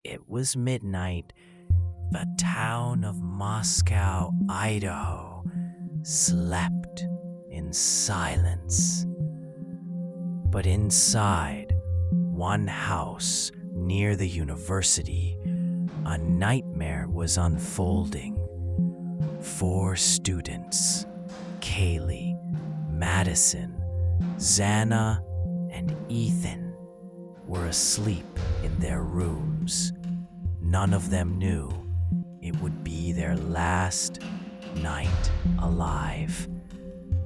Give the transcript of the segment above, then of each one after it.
It was midnight. The town of Moscow, Idaho, slept in silence. But inside one house near the university, a nightmare was unfolding. 4 students, Kaylee, Madison, Xana, and Ethan, were asleep in their rooms. None of them knew it would be their last night alive.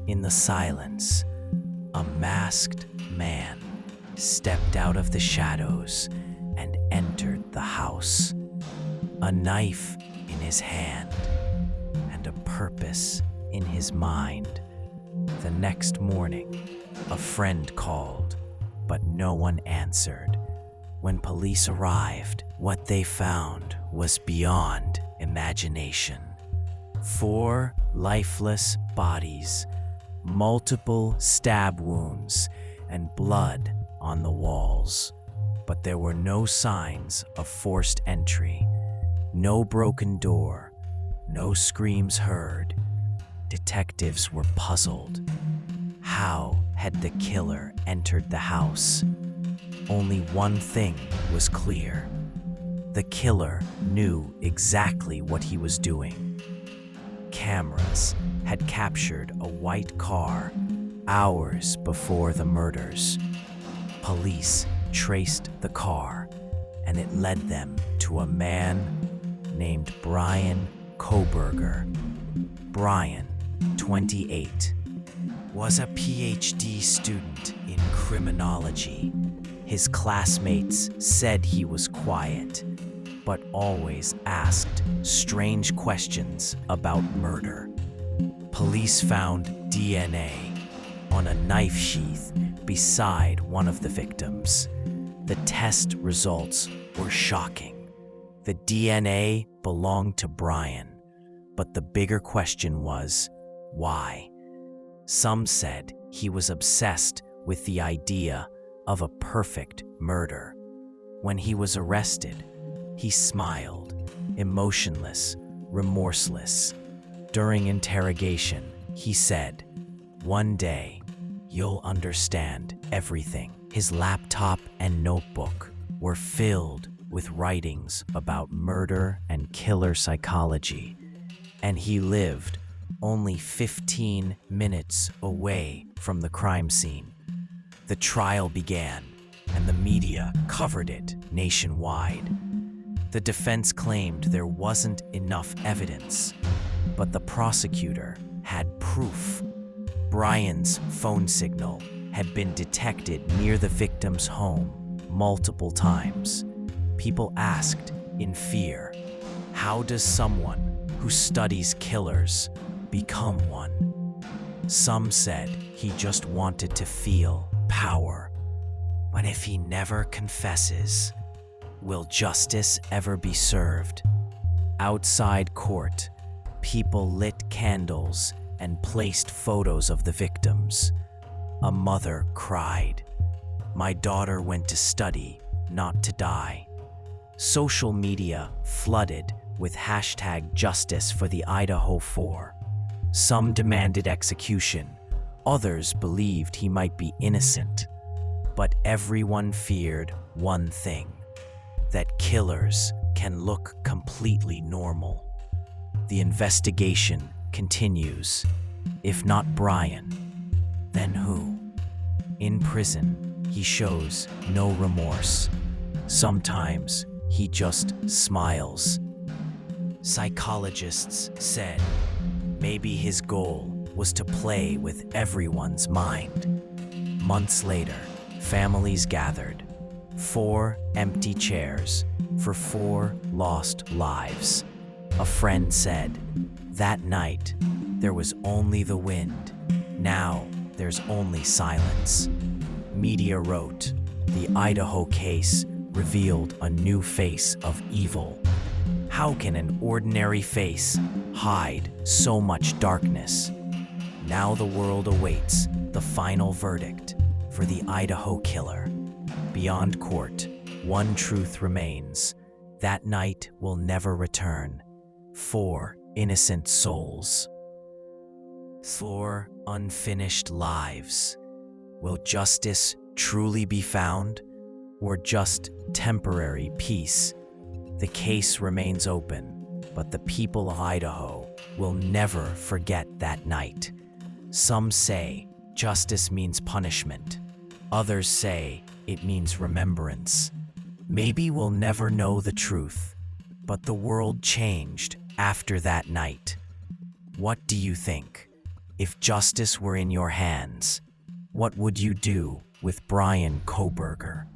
In the silence, a masked man stepped out of the shadows and entered the house, a knife in his hand and a purpose in his mind. The next morning, a friend called, but no one answered. When police arrived, what they found was beyond imagination. 4 lifeless bodies, multiple stab wounds, and blood on the walls. But there were no signs of forced entry, no broken door, no screams heard. Detectives were puzzled. How had the killer entered the house? Only one thing was clear. The killer knew exactly what he was doing. Cameras had captured a white car hours before the murders. Police traced the car, and it led them to a man named Bryan Kohberger. Bryan, 28, was a PhD student in criminology. His classmates said he was quiet, but always asked strange questions about murder. Police found DNA on a knife sheath beside one of the victims. The test results were shocking. The DNA belonged to Bryan, but the bigger question was, why? Some said he was obsessed with the idea of a perfect murder. When he was arrested, he smiled, emotionless, remorseless. During interrogation, he said, "One day, you'll understand everything." His laptop and notebook were filled with writings about murder and killer psychology, and he lived only 15 minutes away from the crime scene. The trial began, and the media covered it nationwide. The defense claimed there wasn't enough evidence, but the prosecutor had proof. Bryan's phone signal had been detected near the victim's home multiple times. People asked in fear, how does someone who studies killers become one? Some said he just wanted to feel power. But if he never confesses, will justice ever be served? Outside court, people lit candles and placed photos of the victims. A mother cried, "My daughter went to study, not to die." Social media flooded with #Justice for the Idaho 4. Some demanded execution, others believed he might be innocent. But everyone feared one thing, that killers can look completely normal. The investigation continues. If not Bryan, then who? In prison, he shows no remorse. Sometimes he just smiles. Psychologists said maybe his goal was to play with everyone's mind. Months later, families gathered. 4 empty chairs for 4 lost lives. A friend said, "That night, there was only the wind. Now, there's only silence." Media wrote, the Idaho case revealed a new face of evil. How can an ordinary face hide so much darkness? Now the world awaits the final verdict for the Idaho killer. Beyond court, one truth remains. That night will never return. 4 innocent souls. 4 unfinished lives. Will justice truly be found, or just temporary peace? The case remains open, but the people of Idaho will never forget that night. Some say justice means punishment. Others say it means remembrance. Maybe we'll never know the truth, but the world changed after that night. What do you think? If justice were in your hands, what would you do with Bryan Kohberger?